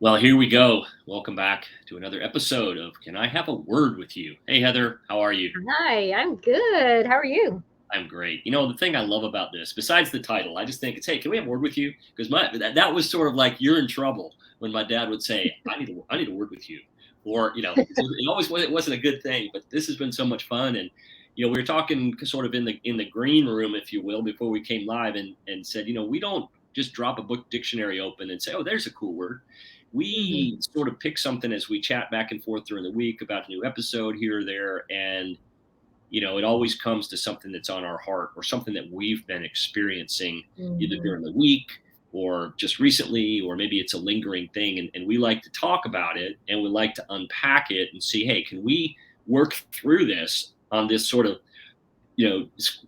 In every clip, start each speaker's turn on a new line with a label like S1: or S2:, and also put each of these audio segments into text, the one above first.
S1: Well, here we go. Welcome back to another episode of Can I Have a Word with You? Hey, Heather, how are you?
S2: Hi, I'm good. How are you?
S1: I'm great. You know, the thing I love about this, besides the title, I just think it's, hey, can we have a word with you? Because that was sort of like you're in trouble when my dad would say, I need a word with you. Or, it wasn't a good thing, but this has been so much fun. And, we were talking sort of in the green room, if you will, before we came live and said, we don't just drop a book dictionary open and say, oh, there's a cool word.
S2: hmm
S1: We sort of pick something as we chat back and forth during the week about a new episode here or there. And it always comes to something that's on our heart or something that we've been experiencing either
S2: hmm
S1: during the week or just recently, or maybe it's a lingering thing. And we like to talk about it and we like to unpack it and see, hey, can we work through this on this sort of,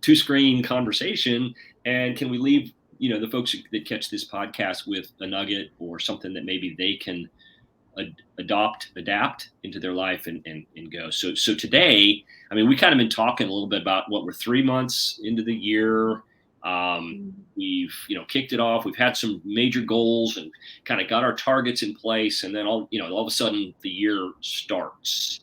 S1: two screen conversation? And can we leave, the folks that catch this podcast with a nugget or something that maybe they can adapt into their life and go. So today, I mean, we kind of been talking a little bit about what we're 3 months into the year. We've kicked it off. We've had some major goals and kind of got our targets in place, and then all of a sudden the year starts,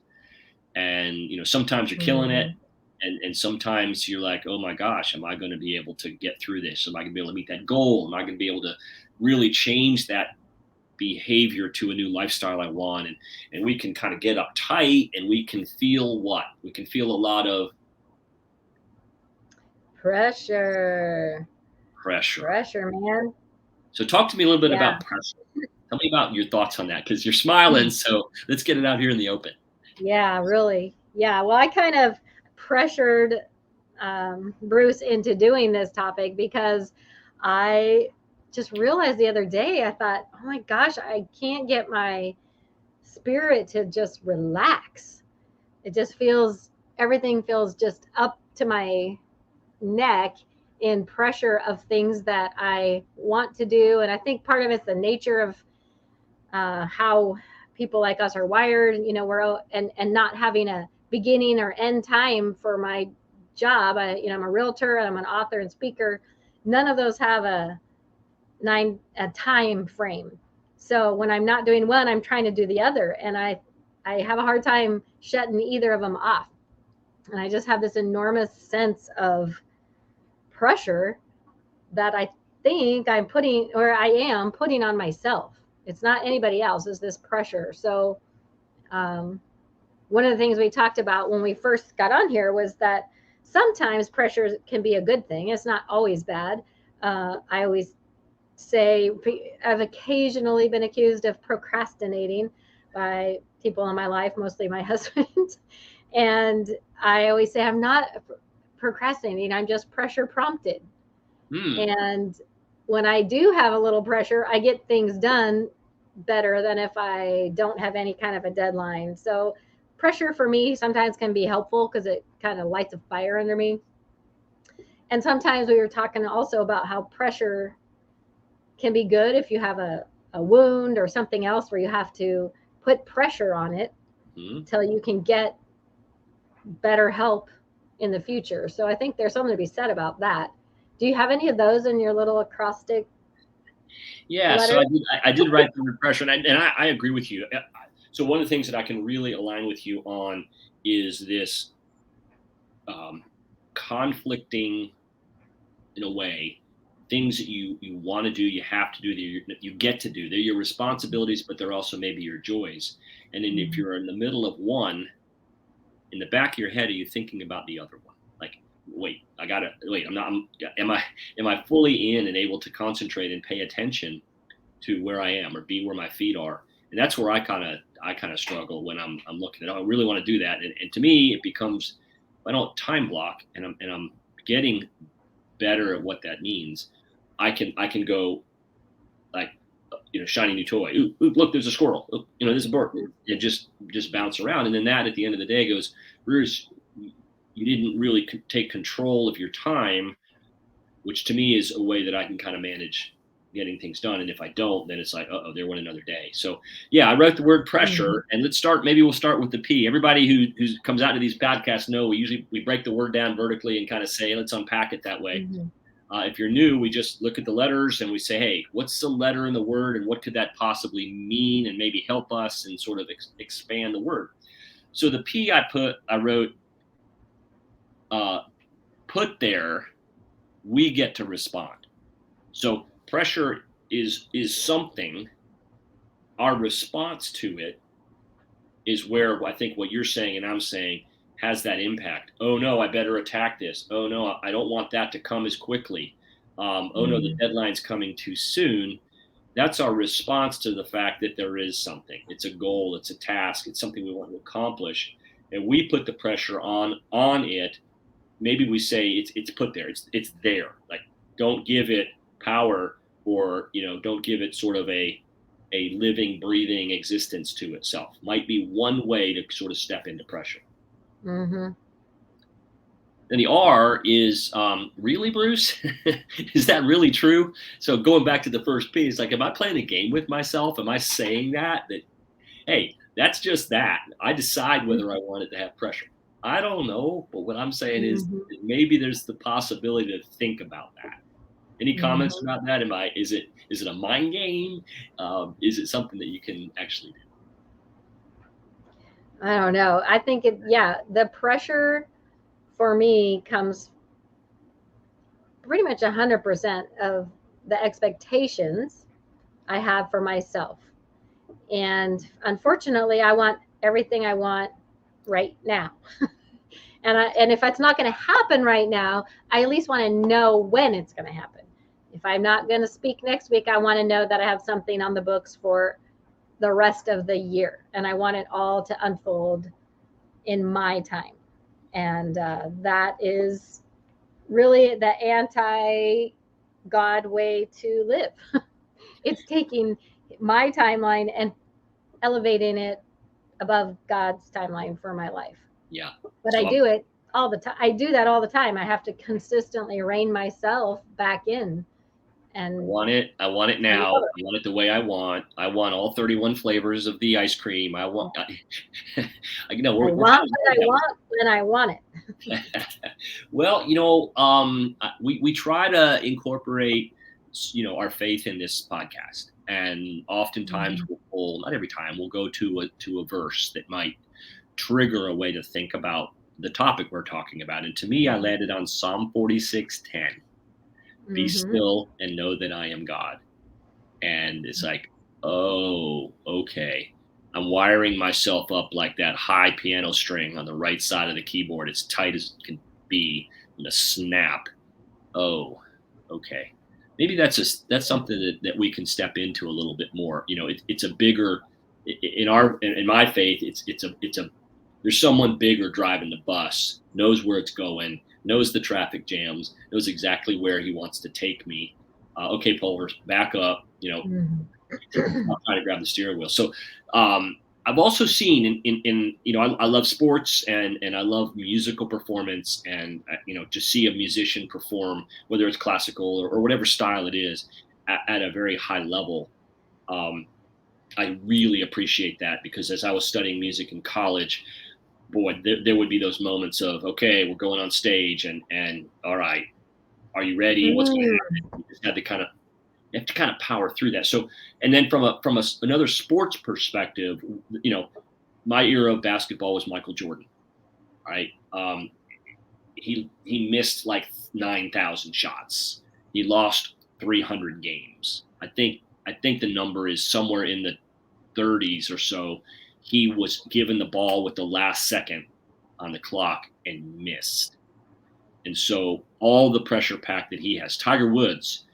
S1: and sometimes you're killing it.
S2: hmm
S1: And sometimes you're like, oh my gosh, am I going to be able to get through this? Am I going to be able to meet that goal? Am I going to be able to really change that behavior to a new lifestyle I want? And we can kind of get uptight and we can feel what? We can feel a lot of
S2: Pressure.
S1: pressure.
S2: Pressure, man.
S1: So talk to me a little bit
S2: Yeah.
S1: about pressure. Tell me about your thoughts on that because you're smiling. So let's get it out here in the open.
S2: Yeah, really. Yeah. Well, I kind of pressured Bruce into doing this topic because I just realized the other day, I thought, oh my gosh, I can't get my spirit to just relax. It just feels, everything feels just up to my neck in pressure of things that I want to do. And I think part of it's the nature of how people like us are wired. We're and not having a beginning or end time for my job. I'm a realtor, I'm an author and speaker. None of those have a time frame. So when I'm not doing one, I'm trying to do the other, and I have a hard time shutting either of them off. And I just have this enormous sense of pressure that I think I'm putting, or I am putting on myself. It's not anybody else, it's this pressure. So, um, one of the things we talked about when we first got on here was that sometimes pressure can be a good thing. It's not always bad. I always say I've occasionally been accused of procrastinating by people in my life, mostly my husband. And I always say I'm not procrastinating, I'm just pressure prompted.
S1: Hmm.
S2: And when I do have a little pressure, I get things done better than if I don't have any kind of a deadline. So pressure for me sometimes can be helpful because it kind of lights a fire under me. And sometimes we were talking also about how pressure can be good if you have a wound or something else where you have to put pressure on it
S1: Hmm.
S2: till you can get better help in the future. So I think there's something to be said about that. Do you have any of those in your little acrostic
S1: Yeah. So
S2: letter?
S1: I did write the word pressure, and I agree with you. So one of the things that I can really align with you on is this um, conflicting, in a way, things that you want to do, you have to do, that you get to do. They're your responsibilities, but they're also maybe your joys. And then if
S2: Mhm.
S1: you're in the middle of one, in the back of your head, are you thinking about the other one? Like, wait, I gotta wait. I'm not. Am I fully in and able to concentrate and pay attention to where I am or be where my feet are? And that's where I kind of struggle when I'm looking at. Oh, I really want to do that, and to me, it becomes, I don't time block, and I'm getting better at what that means. I can go like, shiny new toy. Ooh, ooh, look, there's a squirrel. Ooh, there's a bird. And just bounce around, and then that at the end of the day goes, Bruce, you didn't really take control of your time, which to me is a way that I can kind of manage getting things done. And if I don't, then it's like, oh, there went another day. So yeah, I wrote the word
S2: Mhm.
S1: pressure, and let's start. Maybe we'll start with the P. Everybody who comes out to these podcasts know we break the word down vertically and kind of say, let's unpack it that way.
S2: Mhm.
S1: If you're new, we just look at the letters and we say, hey, what's the letter in the word and what could that possibly mean, and maybe help us and sort of expand the word. So the P I wrote, uh, put there, we get to respond. So pressure is something. Our response to it is where I think what you're saying and I'm saying has that impact. Oh no, I better attack this. Oh no, I don't want that to come as quickly. Oh no, the deadline's coming too soon. That's our response to the fact that there is something. It's a goal, it's a task, it's something we want to accomplish, and we put the pressure on it. Maybe we say it's put there. It's there. Like, don't give it power, or don't give it sort of a living, breathing existence to itself. Might be one way to sort of step into pressure.
S2: Mm-hmm.
S1: Then the R is really, Bruce? Is that really true? So going back to the first piece, like, am I playing a game with myself? Am I saying that, hey, that's just that. I decide whether I want it to have pressure. I don't know, but what I'm saying is maybe there's the possibility to think about that. Any comments about that? Is it a mind game? Is it something that you can actually do?
S2: I don't know. I think the pressure for me comes pretty much 100% of the expectations I have for myself. And unfortunately, I want everything I want right now. And if it's not going to happen right now, I at least want to know when it's going to happen. If I'm not going to speak next week, I want to know that I have something on the books for the rest of the year, and I want it all to unfold in my time. And that is really the anti-God way to live. It's taking my timeline and elevating it above God's timeline for my life.
S1: Yeah.
S2: But I do it all the time. I do that all the time. I have to consistently rein myself back in. And
S1: I want it now. I want it the way I want. I want all 31 flavors of the ice cream. I want
S2: what I want when I want it.
S1: Well, we try to incorporate, our faith in this podcast, and oftentimes not every time, we'll go to a verse that might trigger a way to think about the topic we're talking about. And to me, I landed on Psalm 46:10. Be still and know that I am God. And it's like, oh, okay. I'm wiring myself up like that high piano string on the right side of the keyboard. It's tight as it can be. I'm gonna snap. Oh, okay. Maybe that's something that we can step into a little bit more. It's a bigger, in my faith. There's someone bigger driving the bus, knows where it's going, knows the traffic jams, knows exactly where he wants to take me. Okay, Pulvers, back up. I'm trying to grab the steering wheel. So I've also seen I love sports and I love musical performance, and to see a musician perform, whether it's classical or whatever style it is, at a very high level. I really appreciate that, because as I was studying music in college, boy, there would be those moments of, okay, we're going on stage, and all right, are you ready? What's going to happen? You just had to kind of power through that. So, and then from another sports perspective, my era of basketball was Michael Jordan, right? He missed like 9,000 shots. He lost 300 games. I think the number is somewhere in the 30s or so. He was given the ball with the last second on the clock and missed. And so all the pressure pack that he has, Tiger Woods,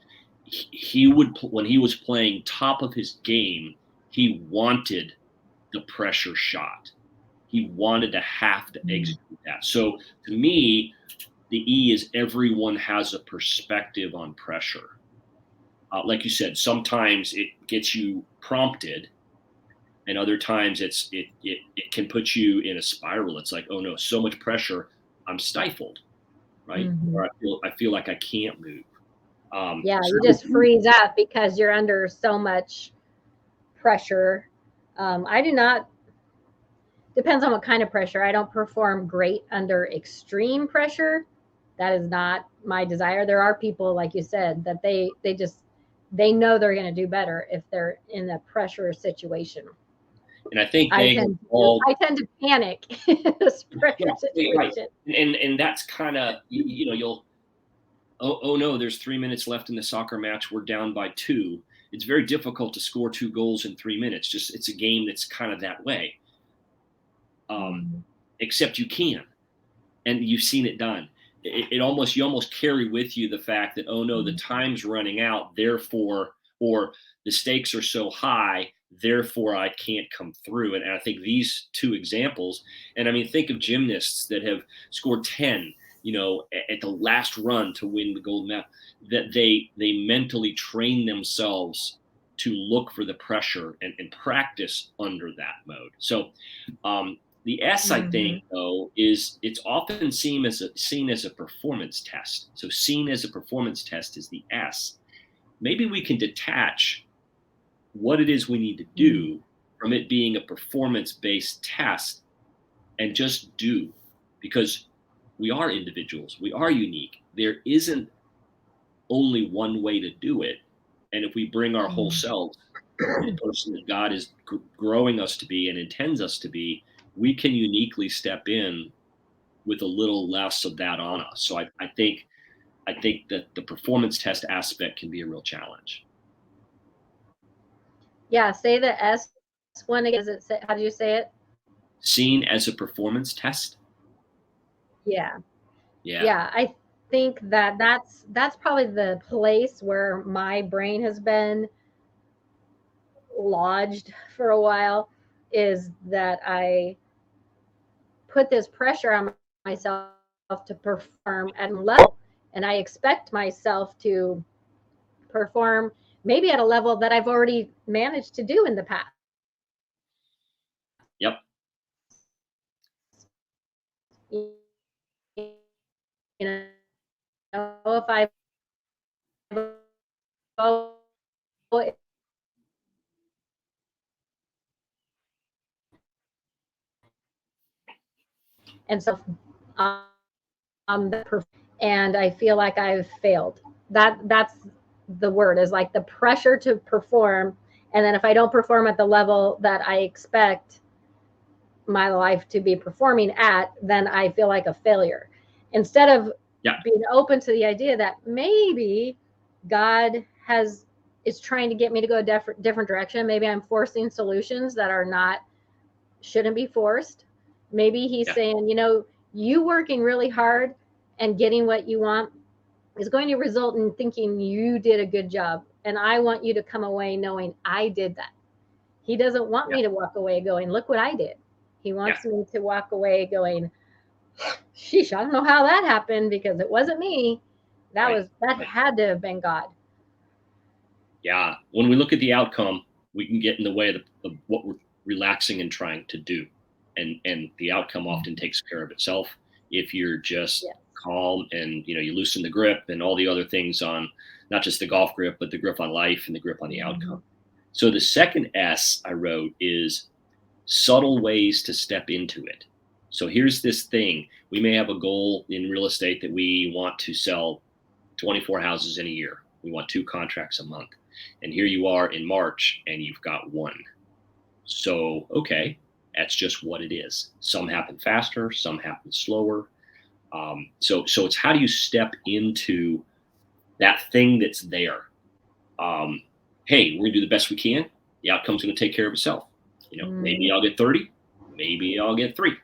S1: he would, when he was playing top of his game, he wanted the pressure shot. He wanted to have to execute that. So to me, the E is everyone has a perspective on pressure. Like you said, sometimes it gets you prompted, and other times it can put you in a spiral. It's like, oh no, so much pressure, I'm stifled, right? Or I feel like I can't move.
S2: You just freeze up because you're under so much pressure. I do not. Depends on what kind of pressure. I don't perform great under extreme pressure. That is not my desire. There are people, like you said, that they know they're going to do better if they're in a pressure situation.
S1: And I think
S2: I
S1: they
S2: tend
S1: all,
S2: I tend to panic in this pressure
S1: right.
S2: situation.
S1: And that's kind of, you'll, oh no, there's 3 minutes left in the soccer match. We're down by 2. It's very difficult to score 2 goals in 3 minutes. Just, it's a game that's kind of that way.
S2: Mhm.
S1: Except you can, and you've seen it done. You almost carry with you the fact that, oh no, the time's running out, therefore, or the stakes are so high, therefore I can't come through. And I think these 2 examples, and I mean, think of gymnasts that have scored 10, at the last run to win the gold medal, that they mentally train themselves to look for the pressure and practice under that mode. So the S, I think,
S2: Mhm.
S1: though, is it's often seen as a performance test. So seen as a performance test is the S. Maybe we can detach what it is we need to
S2: Mhm.
S1: do from it being a performance-based test and just do, because we are individuals, we are unique. There isn't only one way to do it, and if we bring our whole
S2: Mhm.
S1: selves to the person that God is growing us to be and intends us to be, we can uniquely step in with a little less of that on us. So I think that the performance test aspect can be a real challenge.
S2: Yeah, say the S one again. Is it say, how do you say it?
S1: Seen as a performance test.
S2: Yeah.
S1: Yeah.
S2: Yeah, I think that that's probably the place where my brain has been lodged for a while, is that I put this pressure on myself to perform at a level, and I expect myself to perform maybe at a level that I've already managed to do in the past.
S1: Yep.
S2: If I've and so and I feel like I've failed. That's the word, is like the pressure to perform, and then if I don't perform at the level that I expect my life to be performing at, then I feel like a failure. Instead of
S1: Yeah.
S2: being open to the idea that maybe God has is trying to get me to go a different direction. Maybe I'm forcing solutions that are not shouldn't be forced. Maybe he's
S1: Yeah.
S2: saying, you working really hard and getting what you want is going to result in thinking you did a good job. And I want you to come away knowing I did that. He doesn't want
S1: Yeah.
S2: me to walk away going, look what I did. He
S1: Yeah.
S2: wants me to walk away going, sheesh, I don't know how that happened because it wasn't me.
S1: Right.
S2: That
S1: Right.
S2: had to have been God.
S1: Yeah. When we look at the outcome, we can get in the way of what we're relaxing and trying to do. And the outcome often takes care of itself if you're just
S2: Yes.
S1: calm and you loosen the grip and all the other things on not just the golf grip, but the grip on life and the grip on the
S2: Mm-hmm.
S1: outcome. So the second S I wrote is subtle ways to step into it. So here's this thing. We may have a goal in real estate that we want to sell 24 houses in a year. We want 2 contracts a month. And here you are in March and you've got 1. So, okay, that's just what it is. Some happen faster, some happen slower. So it's how do you step into that thing that's there? Um, hey, we're gonna do the best we can. The outcome's gonna take care of itself. Maybe I'll get 30, maybe I'll get 3.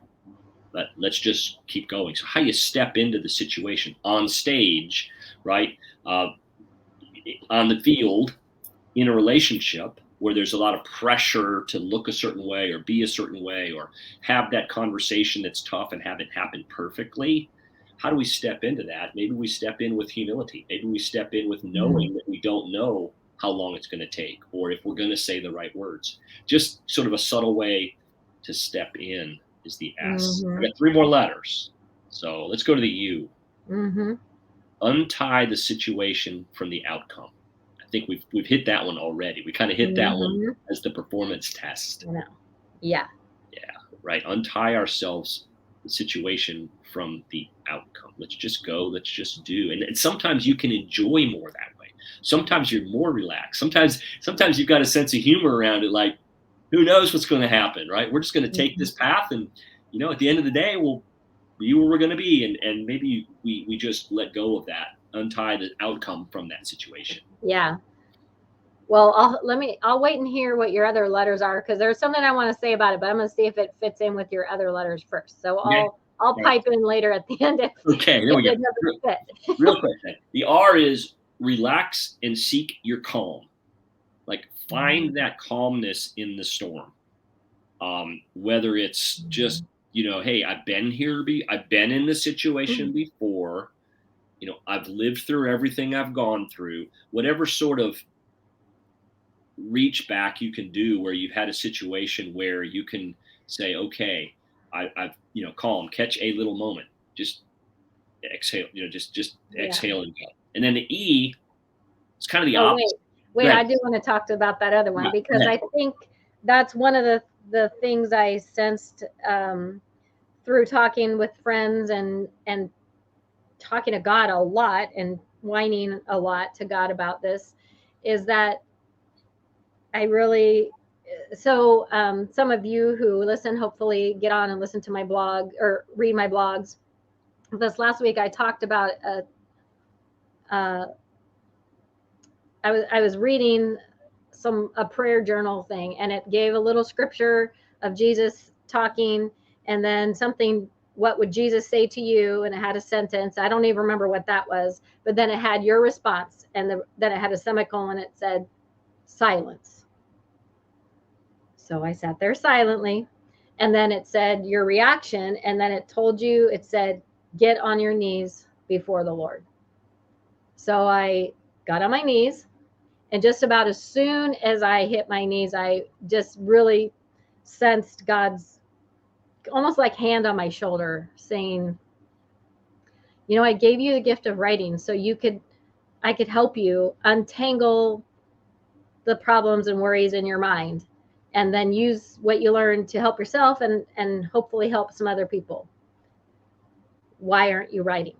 S1: But let's just keep going. So how you step into the situation on stage, right? Uh, on the field, in a relationship where there's a lot of pressure to look a certain way or be a certain way or have that conversation that's tough and have it happen perfectly. How do we step into that? Maybe we step in with humility. Maybe we step in with
S2: Mm-hmm.
S1: knowing that we don't know how long it's going to take or if we're going to say the right words. Just sort of a subtle way to step in is the S. I
S2: Mm-hmm.
S1: got 3 more letters. So let's go to the U.
S2: Mm-hmm.
S1: Untie the situation from the outcome. I think we've hit that one already. We kind of hit that one
S2: Mm-hmm.
S1: as the performance test.
S2: You know. Yeah.
S1: Yeah, right. Untie ourselves the situation from the outcome. Let's just go. Let's just do. And sometimes you can enjoy more that way. Sometimes you're more relaxed. Sometimes you've got a sense of humor around it. Like, who knows what's going to happen, right? We're just going to take
S2: Mhm.
S1: this path, and at the end of the day, we'll be where we're going to be, and maybe we just let go of that, untie the outcome from that situation.
S2: Yeah. Well, I'll wait and hear what your other letters are, because there's something I want to say about it, but I'm going to see if it fits in with your other letters first. So
S1: Okay.
S2: I'll
S1: All right.
S2: pipe in later at the end
S1: Okay. There
S2: if
S1: we go.
S2: it doesn't fit.
S1: Real quick then. The R is relax and seek your calm. Like, find that calmness in the storm. Whether it's just, hey, I've been here, I've been in this situation before, I've lived through everything I've gone through, whatever sort of reach back you can do where you've had a situation where you can say, okay, I've, calm, catch a little moment, just exhale, just
S2: Yeah.
S1: exhale and go. And then the E, it's kind of the
S2: Oh,
S1: opposite.
S2: wait,
S1: Go
S2: I
S1: ahead.
S2: do want to talk about that other one,
S1: Yeah, go
S2: because
S1: ahead.
S2: I think that's one of the things I sensed through talking with friends and talking to God a lot and whining a lot to God about this, is that I really, so some of you who listen, hopefully get on and listen to my blog or read my blogs. This last week I talked about uh, I was reading a prayer journal thing, and it gave a little scripture of Jesus talking, and then something, what would Jesus say to you, and it had a sentence. I don't even remember what that was, but then it had your response, and then it had a semicolon. It said silence. So I sat there silently, and then it said your reaction, and then it said get on your knees before the Lord. So I got on my knees, and just about as soon as I hit my knees, I just really sensed God's almost like hand on my shoulder saying, I gave you the gift of writing so I could help you untangle the problems and worries in your mind, and then use what you learned to help yourself and hopefully help some other people. Why aren't you writing?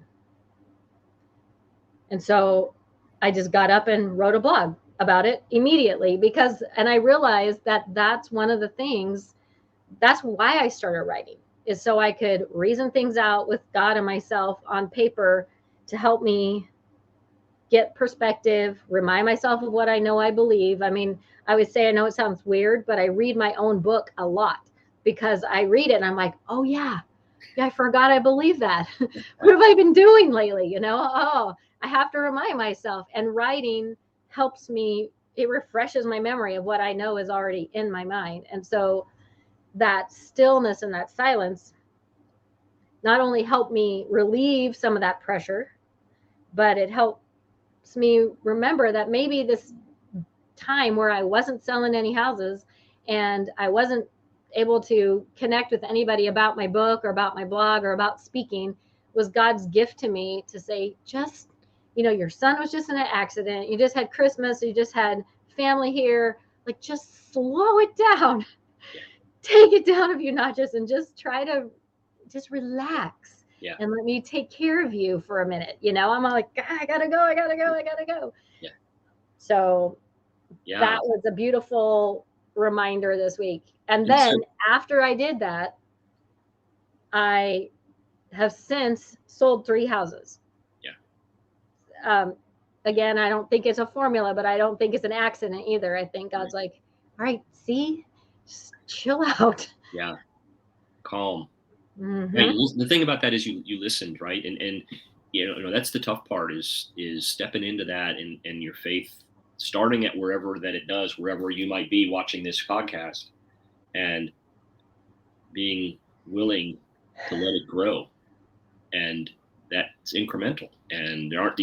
S2: And so I just got up and wrote a blog about it immediately, and I realized that that's one of the things, that's why I started writing, is so I could reason things out with God and myself on paper to help me get perspective, remind myself of what I know I believe. I mean, I would say, I know it sounds weird, but I read my own book a lot, because I read it and I'm like, oh yeah, I forgot I believe that. What have I been doing lately? Oh, I have to remind myself. And writing helps me, it refreshes my memory of what I know is already in my mind. And so that stillness and that silence not only helped me relieve some of that pressure, but it helps me remember that maybe this time where I wasn't selling any houses and I wasn't able to connect with anybody about my book or about my blog or about speaking was God's gift to me to say, just, your son was just in an accident. You just had Christmas. You just had family here. Like, just slow it down.
S1: Yeah.
S2: Take it down a few notches and just try to just relax.
S1: Yeah.
S2: And let me take care of you for a minute. I'm like, I gotta go.
S1: Yeah.
S2: So
S1: Yeah.
S2: that was a beautiful reminder this week. And
S1: And so,
S2: then after I did that, I have since sold 3 houses.
S1: yeah.
S2: Again, I don't think it's a formula, but I don't think it's an accident either. I think God's like, all right, see, just chill out.
S1: Yeah. Calm.
S2: Mm-hmm.
S1: Right. The thing about that is you listened, right? And that's the tough part is stepping into that, and your faith starting at wherever you might be watching this podcast, and being willing to let it grow. And that's incremental. And there aren't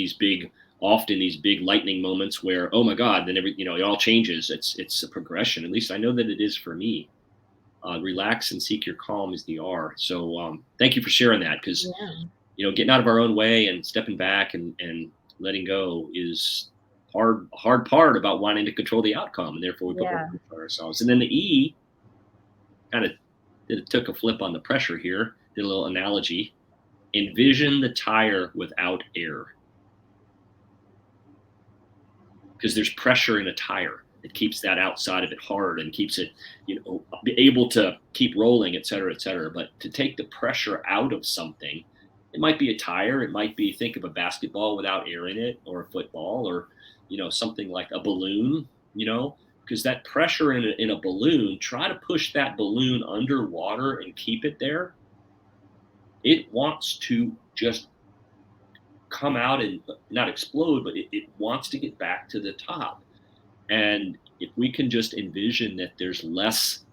S1: often these big lightning moments where, oh my God, then it all changes. It's a progression. At least I know that it is for me. Relax and seek your calm is the R. So thank you for sharing that, because getting out of our own way and stepping back and letting go is hard part about wanting to control the outcome, and therefore we put more pressure on ourselves. And then the E kind of took a flip on the pressure here. did a little analogy. Envision the tire without air, because there's pressure in a tire. It keeps that outside of it hard and keeps it, able to keep rolling, et cetera, et cetera. But to take the pressure out of something, it might be a tire. It might be, think of a basketball without air in it, or a football, or, something like a balloon, because that pressure in a balloon, try to push that balloon underwater and keep it there. It wants to just come out and not explode, but it wants to get back to the top. And if we can just envision that there's less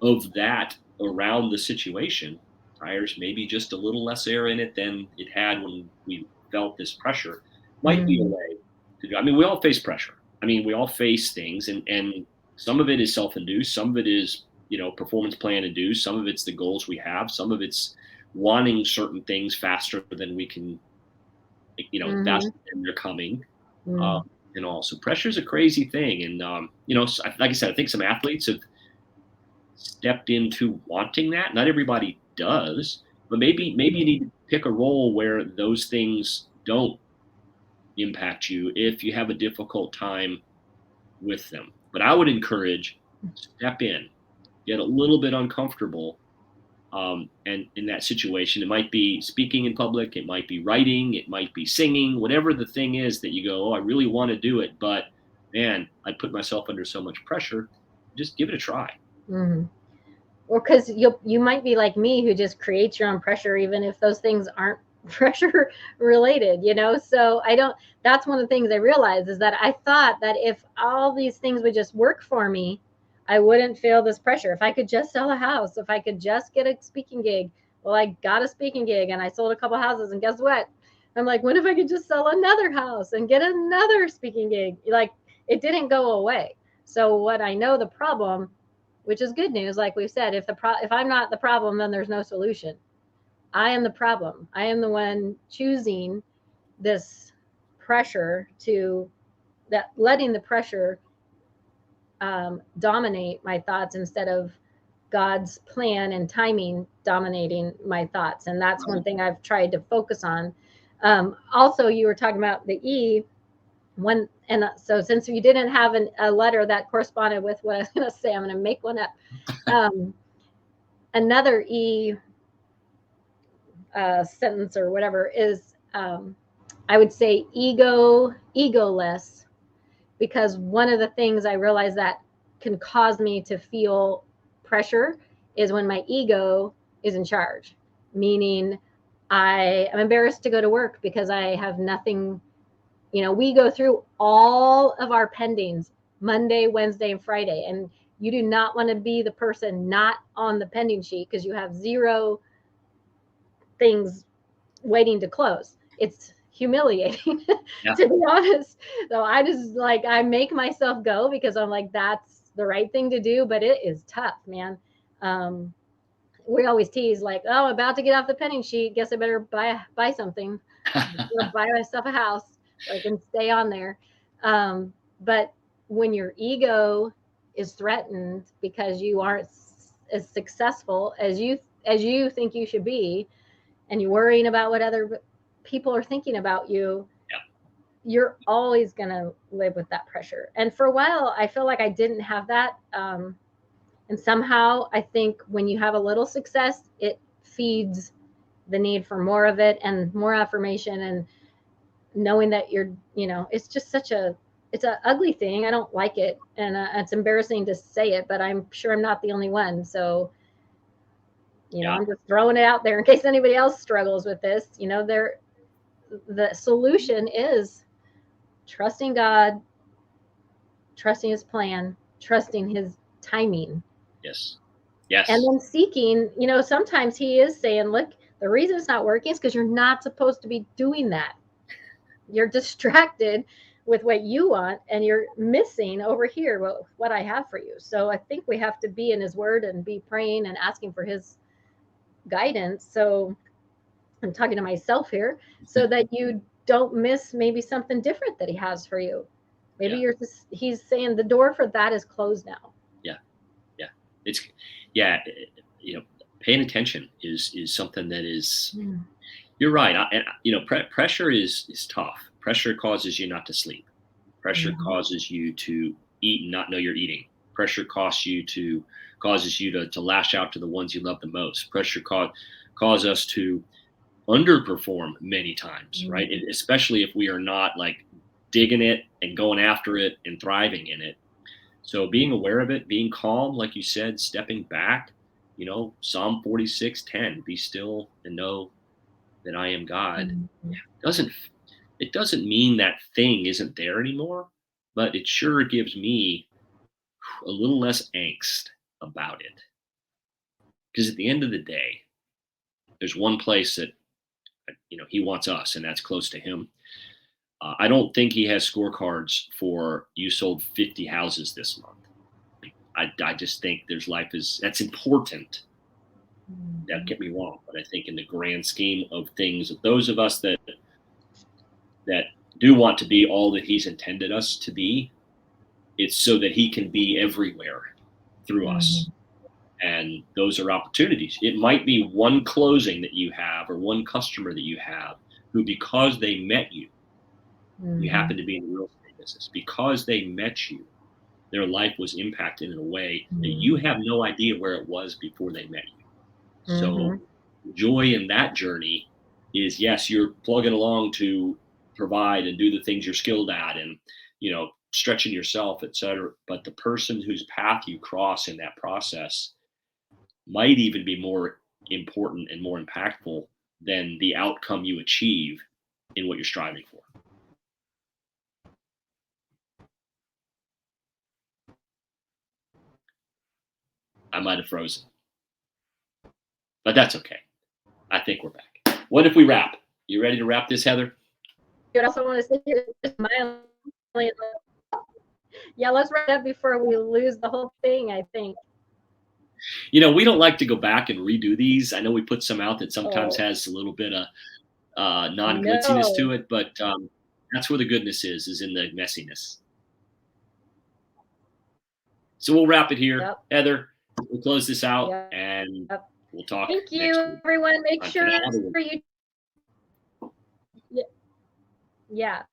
S1: of that around the situation, tires maybe just a little less air in it than it had when we felt this pressure, might be a way to do. I mean, we all face pressure. I mean, we all face things, and some of it is self-induced, some of it is, performance plan induced, some of it's the goals we have, some of it's wanting certain things faster than we can, faster than they're coming. And all. So pressure is a crazy thing. And, like I said, I think some athletes have stepped into wanting that. Not everybody does, but maybe you need to pick a role where those things don't impact you if you have a difficult time with them. But I would encourage, step in, get a little bit uncomfortable. And in that situation, it might be speaking in public, it might be writing, it might be singing, whatever the thing is that you go, oh, I really want to do it, but man, I put myself under so much pressure. Just give it a try.
S2: Or because you might be like me, who just creates your own pressure, even if those things aren't pressure related, So that's one of the things I realized, is that I thought that if all these things would just work for me, I wouldn't feel this pressure. If I could just sell a house, if I could just get a speaking gig. Well, I got a speaking gig and I sold a couple houses, and guess what? I'm like, what if I could just sell another house and get another speaking gig? Like, it didn't go away. So what I know the problem, which is good news, like we've said, if I'm not the problem, then there's no solution. I am the problem. I am the one choosing this pressure letting the pressure dominate my thoughts instead of God's plan and timing dominating my thoughts. And that's one thing I've tried to focus on. Also, you were talking about the E. So since you didn't have a letter that corresponded with what I was going to say, I'm going to make one up. Another E sentence or whatever is, I would say, egoless, because one of the things I realize that can cause me to feel pressure is when my ego is in charge, meaning I am embarrassed to go to work because I have nothing. We go through all of our pendings Monday, Wednesday, and Friday, and you do not want to be the person not on the pending sheet because you have 0 things waiting to close. It's humiliating, to be honest. So I make myself go because I'm like, that's the right thing to do, but it is tough, man. We always tease like, oh, I'm about to get off the pending sheet, guess I better buy something. Buy myself a house so I can stay on there. But when your ego is threatened because you aren't as successful as you think you should be, and you're worrying about what other people are thinking about you, you're always going to live with that pressure. And for a while, I feel like I didn't have that. And somehow I think when you have a little success, it feeds the need for more of it and more affirmation, and knowing that it's just it's an ugly thing. I don't like it. And it's embarrassing to say it, but I'm sure I'm not the only one. So, I'm just throwing it out there in case anybody else struggles with this. The solution is trusting God, trusting his plan, trusting his timing.
S1: Yes.
S2: And then seeking, sometimes he is saying, look, the reason it's not working is because you're not supposed to be doing that. You're distracted with what you want, and you're missing over here what I have for you. So I think we have to be in his word and be praying and asking for his guidance. So I'm talking to myself here, so that you don't miss maybe something different that he has for you. Maybe he's saying the door for that is closed now.
S1: Yeah. paying attention is something that is.
S2: Mm.
S1: You're right. Pressure is tough. Pressure causes you not to sleep. Pressure
S2: Mhm.
S1: causes you to eat and not know you're eating. Pressure causes you to lash out to the ones you love the most. Pressure cause us to underperform many times, right?
S2: Mhm.
S1: Especially if we are not like digging it and going after it and thriving in it. So being aware of it, being calm, like you said, stepping back, Psalm 46:10, be still and know that I am God.
S2: Mhm.
S1: Doesn't it doesn't mean that thing isn't there anymore, but it sure gives me a little less angst about it. Because at the end of the day, there's one place that he wants us, and that's close to him. I don't think he has scorecards for you sold 50 houses this month. I just think that's important. Don't
S2: Mhm.
S1: get me wrong, but I think in the grand scheme of things, those of us that do want to be all that he's intended us to be, it's so that he can be everywhere through us.
S2: Mhm.
S1: And those are opportunities. It might be one closing that you have or one customer that you have who, because they met you, you happen
S2: Mhm.
S1: to be in the real estate business, because they met you, their life was impacted in a way that you
S2: Mhm.
S1: have no idea where it was before they met you. So
S2: Mhm.
S1: joy in that journey is, yes, you're plugging along to provide and do the things you're skilled at and, stretching yourself, et cetera. But the person whose path you cross in that process might even be more important and more impactful than the outcome you achieve in what you're striving for. I might have frozen, but that's okay. I think we're back. What if we wrap? You ready to wrap this, Heather?
S2: You would also want to sit here smiling. Yeah, let's wrap up before we lose the whole thing, I think.
S1: We don't like to go back and redo these. I know we put some out that sometimes
S2: Oh,
S1: has a little bit of non-glitziness to
S2: no.
S1: it, but that's where the goodness is in the messiness. So we'll wrap it here.
S2: Yep.
S1: Heather, we'll close this out
S2: Yep.
S1: and we'll talk
S2: Thank
S1: next
S2: you,
S1: week.
S2: everyone. Make
S1: Bye for
S2: sure
S1: now.
S2: you, yeah.